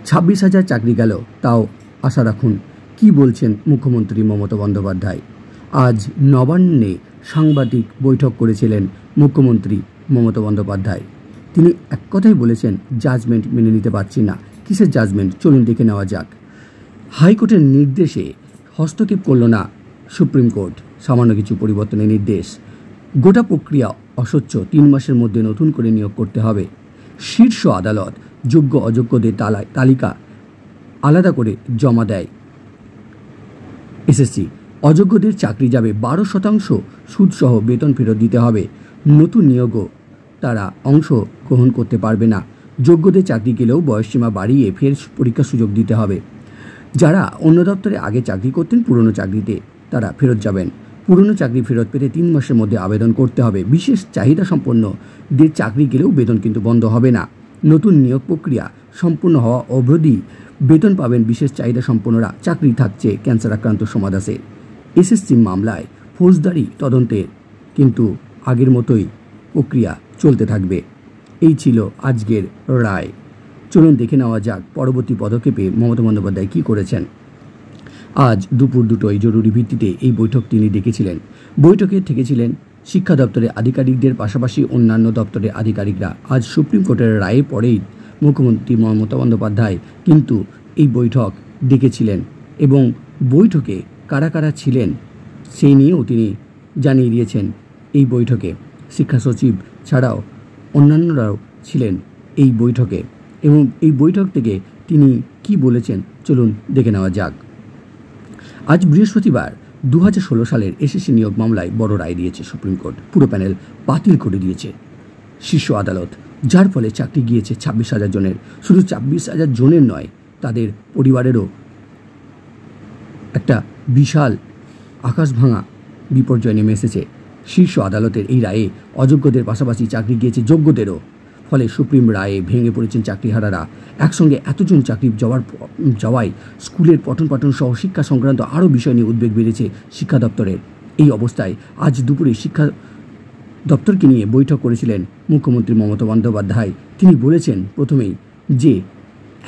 26,000 চাকরি গেল, তাও আশা রাখুন। কি বলছেন মুখ্যমন্ত্রী মমতা বন্দ্যোপাধ্যায়? আজ নবান্নে সাংবাদিক বৈঠক করেছিলেন মুখ্যমন্ত্রী মমতা বন্দ্যোপাধ্যায়। তিনি এক কথাই বলেছেন, জাজমেন্ট মেনে নিতে পারছি না। কিসের জাজমেন্ট? চলুন দেখে নেওয়া যাক। হাইকোর্টের নির্দেশে হস্তক্ষেপ করল না সুপ্রিম কোর্ট, সামান্য কিছু পরিবর্তনের নির্দেশ। গোটা প্রক্রিয়া অস্বচ্ছ, 3 মাসের মধ্যে নতুন করে নিয়োগ করতে হবে। শীর্ষ আদালত যোগ্য অযোগ্যদের তালিকা আলাদা করে জমা দেয় এসএসসি। অযোগ্যদের চাকরি যাবে, 12% সুদসহ বেতন ফেরত দিতে হবে। নতুন নিয়োগও তারা অংশ গ্রহণ করতে পারবে না। যোগ্যদের চাকরি গেলেও বয়সসীমা বাড়িয়ে ফের পরীক্ষার সুযোগ দিতে হবে। যারা অন্য দপ্তরে আগে চাকরি করতেন, পুরনো চাকরিতে তারা ফেরত যাবেন। পুরনো চাকরি ফেরত পেতে 3 মাসের মধ্যে আবেদন করতে হবে। বিশেষ চাহিদা সম্পন্নদের চাকরি গেলেও বেতন কিন্তু বন্ধ হবে না। নতুন নিয়োগ প্রক্রিয়া সম্পূর্ণ হওয়া অবধি বেতন পাবেন বিশেষ চাহিদা সম্পন্নরা। চাকরি থাকছে ক্যান্সার আক্রান্ত সোমা দাসের। এসএসসি মামলায় ফৌজদারি তদন্তের কিন্তু আগের মতোই প্রক্রিয়া চলতে থাকবে। এই ছিল আজকের রায়। চলুন দেখে নেওয়া যাক পরবর্তী পদক্ষেপে মমতা বন্দ্যোপাধ্যায় কী করেছেন। আজ দুপুর 2টোয় জরুরি ভিত্তিতে এই বৈঠক তিনি ডেকেছিলেন। বৈঠকে থেকেছিলেন শিক্ষা দপ্তরের আধিকারিকদের পাশাপাশি অন্যান্য দপ্তরের আধিকারিকরা। আজ সুপ্রিম কোর্টের রায়ে পরেই মুখ্যমন্ত্রী মমতা বন্দ্যোপাধ্যায় কিন্তু এই বৈঠক ডেকেছিলেন এবং বৈঠকে কারা কারা ছিলেন সেই নিয়েও তিনি জানিয়ে দিয়েছেন। এই বৈঠকে শিক্ষা সচিব ছাড়াও অন্যান্যরাও ছিলেন এই বৈঠকে এবং এই বৈঠক থেকে তিনি কি বলেছেন চলুন দেখে নেওয়া যাক। আজ বৃহস্পতিবার 2016 সালের এসএসসি নিয়োগ মামলায় বড় রায় দিয়েছে সুপ্রিম কোর্ট। পুরো প্যানেল বাতিল করে দিয়েছে শীর্ষ আদালত, যার ফলে চাকরি গিয়েছে 26,000 জনের। শুধু 26,000 জনের নয়, তাদের পরিবারেরও একটা বিশাল আকাশ ভাঙা বিপর্যয় নেমে এসেছে। শীর্ষ আদালতের এই রায়ে অযোগ্যদের পাশাপাশি চাকরি গিয়েছে যোগ্যদেরও। ফলে সুপ্রিম রায়ে ভেঙে পড়েছেন চাকরিহারারা। একসঙ্গে এতজন চাকরি যাওয়ায় স্কুলের পঠন পাঠন সহ শিক্ষা সংক্রান্ত আরও বিষয় নিয়ে উদ্বেগ বেড়েছে শিক্ষা দপ্তরের। এই অবস্থায় আজ দুপুরে শিক্ষা দপ্তরকে নিয়ে বৈঠক করেছিলেন মুখ্যমন্ত্রী মমতা বন্দ্যোপাধ্যায়। তিনি বলেছেন প্রথমেই যে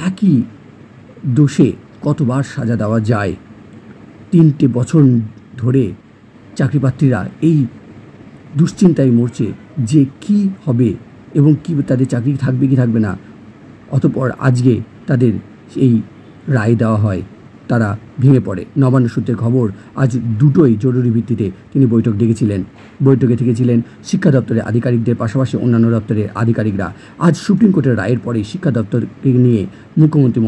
একই দোষে কতবার সাজা দেওয়া যায়। 3টে বছর ধরে চাকরিপ্রার্থীরা এই দুশ্চিন্তায় মরছে যে কি হবে এবং কি তাদের চাকরি থাকবে কি থাকবে না। অতঃপর আজকে তাদের এই রায় দেওয়া হয়, তারা ভেঙে পড়ে। নবান্ন সূত্রের খবর, আজ 2টোয় জরুরি ভিত্তিতে তিনি বৈঠক ডেকেছিলেন। বৈঠকে থেকেছিলেন শিক্ষা দপ্তরের আধিকারিকদের পাশাপাশি অন্যান্য দপ্তরের আধিকারিকরা। আজ সুপ্রিম কোর্টের রায়ের পরেই শিক্ষা দপ্তরকে নিয়ে মুখ্যমন্ত্রী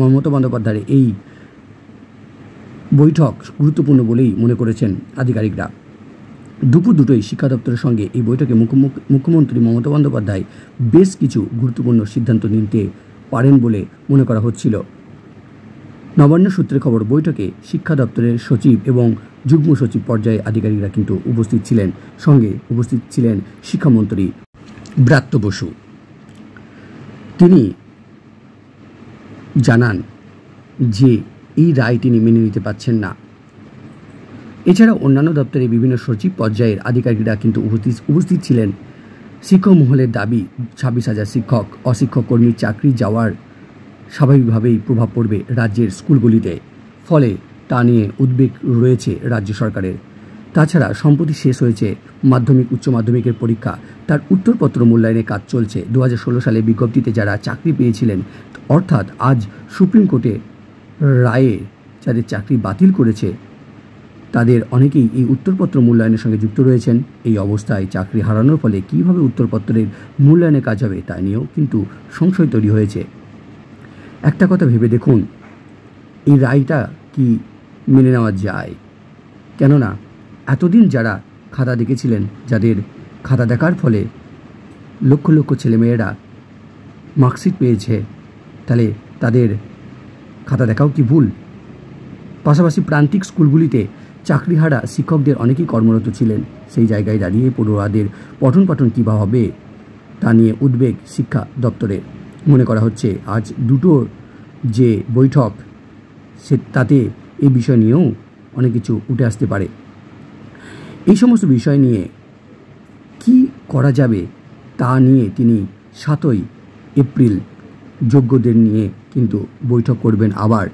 মমতা বন্দ্যোপাধ্যায়ের এই বৈঠক গুরুত্বপূর্ণ বলেই মনে করেছেন আধিকারিকরা। দুপুর 2টোয় শিক্ষা দপ্তরের সঙ্গে এই বৈঠকে মুখ্যমন্ত্রী মমতা বন্দ্যোপাধ্যায় বেশ কিছু গুরুত্বপূর্ণ সিদ্ধান্ত নিতে পারেন বলে মনে করা হচ্ছিল। নবান্ন সূত্রের খবর, বৈঠকে শিক্ষা দপ্তরের সচিব এবং যুগ্ম সচিব পর্যায়ে আধিকারিকরা কিন্তু উপস্থিত ছিলেন। সঙ্গে উপস্থিত ছিলেন শিক্ষামন্ত্রী ব্রাত্য বসু। তিনি জানান যে এই রায় তিনি মেনে নিতে পারছেন না। এছাড়া অন্যান্য দপ্তরে বিভিন্ন সচিব পর্যায়ের আধিকারিকরা কিন্তু উপস্থিত ছিলেন। শিক্ষক মহলের দাবি, 26,000 শিক্ষক অশিক্ষক কর্মীর চাকরি যাওয়ার স্বাভাবিকভাবেই প্রভাব পড়বে রাজ্যের স্কুলগুলিতে। ফলে তা নিয়ে উদ্বেগ রয়েছে রাজ্য সরকারের। তাছাড়া সম্প্রতি শেষ হয়েছে মাধ্যমিক উচ্চ মাধ্যমিকের পরীক্ষা, তার উত্তরপত্র মূল্যায়নের কাজ চলছে। 2016 সালে বিজ্ঞপ্তিতে যারা চাকরি পেয়েছিলেন, অর্থাৎ আজ সুপ্রিম কোর্টে রায়ে যাদের চাকরি বাতিল করেছে তাদের অনেকেই এই উত্তরপত্র মূল্যায়নের সঙ্গে যুক্ত রয়েছেন। এই অবস্থায় চাকরি হারানোর ফলে কীভাবে উত্তরপত্রের মূল্যায়নের কাজ হবে তা নিয়েও কিন্তু সংশয় তৈরি হয়েছে। একটা কথা ভেবে দেখুন, এই রায়টা কি মেনে নেওয়া যায়? কেননা এতদিন যারা খাতা দেখেছিলেন, যাদের খাতা দেখার ফলে লক্ষ লক্ষ ছেলেমেয়েরা মার্কশিট পেয়েছে, তাহলে তাদের খাতা দেখাও কি ভুল? পাশাপাশি প্রান্তিক স্কুলগুলিতে চাকরিহারা শিক্ষকদের অনেকেই কর্মরত ছিলেন। সেই জায়গায় দাঁড়িয়ে পড়ুয়াদের পঠন পাঠন কীভাবে হবে তা নিয়ে উদ্বেগ শিক্ষা দপ্তরে। মনে করা হচ্ছে আজ 2টোর যে বৈঠক তাতে এই বিষয় নিয়েও অনেক কিছু উঠে আসতে পারে। এই সমস্ত বিষয় নিয়ে কি করা যাবে তা নিয়ে তিনি 7ই এপ্রিল যোগ্যদের নিয়ে কিন্তু বৈঠক করবেন। আবার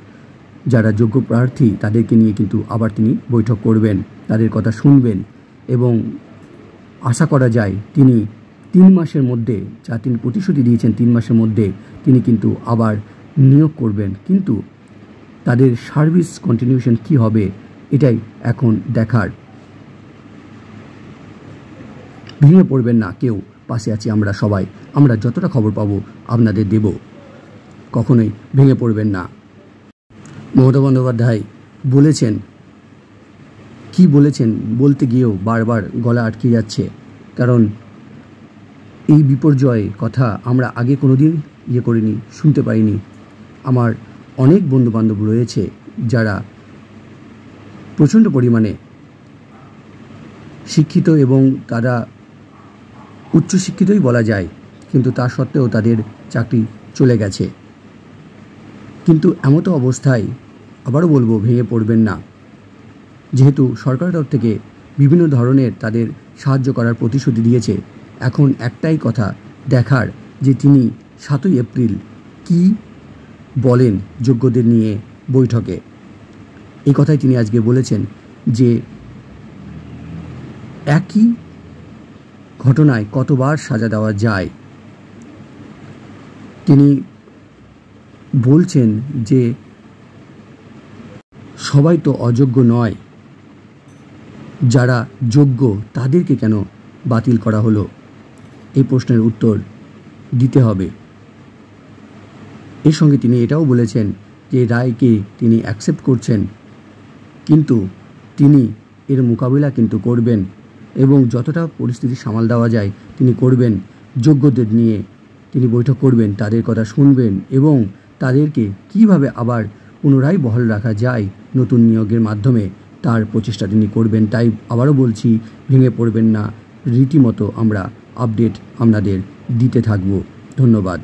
যারা যোগ্য প্রার্থী তাদেরকে নিয়ে কিন্তু আবার তিনি বৈঠক করবেন, তাদের কথা শুনবেন এবং আশা করা যায় তিনি 3 মাসের মধ্যে, যা তিনি প্রতিশ্রুতি দিয়েছেন 3 মাসের মধ্যে তিনি কিন্তু আবার নিয়োগ করবেন। কিন্তু তাদের সার্ভিস কন্টিনিউশন কী হবে এটাই এখন দেখার। ভেঙে পড়বেন না কেউ, পাশে আছি আমরা সবাই, আমরা যতটা খবর পাবো আপনাদের দেব, কখনোই ভেঙে পড়বেন না। মমতা বন্দ্যোপাধ্যায় বলেছেন, কি বলেছেন বলতে গিয়েও বারবার গলা আটকে যাচ্ছে, কারণ এই বিপর্যয় কথা আমরা আগে কোনোদিন করিনি, শুনতে পাইনি। আমার অনেক বন্ধুবান্ধব রয়েছে যারা প্রচণ্ড পরিমাণে শিক্ষিত এবং তারা উচ্চশিক্ষিতই বলা যায়, কিন্তু তা সত্ত্বেও তাদের চাকরি চলে গেছে। কিন্তু এমতো অবস্থায় আবারও বলবো, ভেঙে পড়বেন না। যেহেতু সরকারের তরফ থেকে বিভিন্ন ধরনের তাদের সাহায্য করার প্রতিশ্রুতি দিয়েছে, এখন একটাই কথা দেখার যে তিনি 7ই এপ্রিল কি বলেন যোগ্যদের নিয়ে বৈঠকে। এই কথাই তিনি আজকে বলেছেন যে একই ঘটনায় কতবার সাজা দেওয়া যায়। তিনি বলছেন যে সবাই তো অযোগ্য নয়, যারা যোগ্য তাদেরকে কেন বাতিল করা হলো, এই প্রশ্নের উত্তর দিতে হবে। এর সঙ্গে তিনি এটাও বলেছেন যে রায়কে তিনি অ্যাকসেপ্ট করছেন, কিন্তু তিনি এর মোকাবিলা কিন্তু করবেন এবং যতটা পরিস্থিতি সামাল দেওয়া যায় তিনি করবেন। যোগ্যদের নিয়ে তিনি বৈঠক করবেন, তাদের কথা শুনবেন এবং তাদেরকে কিভাবে আবার পুনরায় বহাল রাখা যায় নতুন নিয়োগের মাধ্যমে তার প্রচেষ্টা তিনি করবেন। তাই আবারও বলছি, ভেঙে পড়বেন না, রীতিমতো আমরা আপডেট আপনাদের দিতে থাকব। ধন্যবাদ।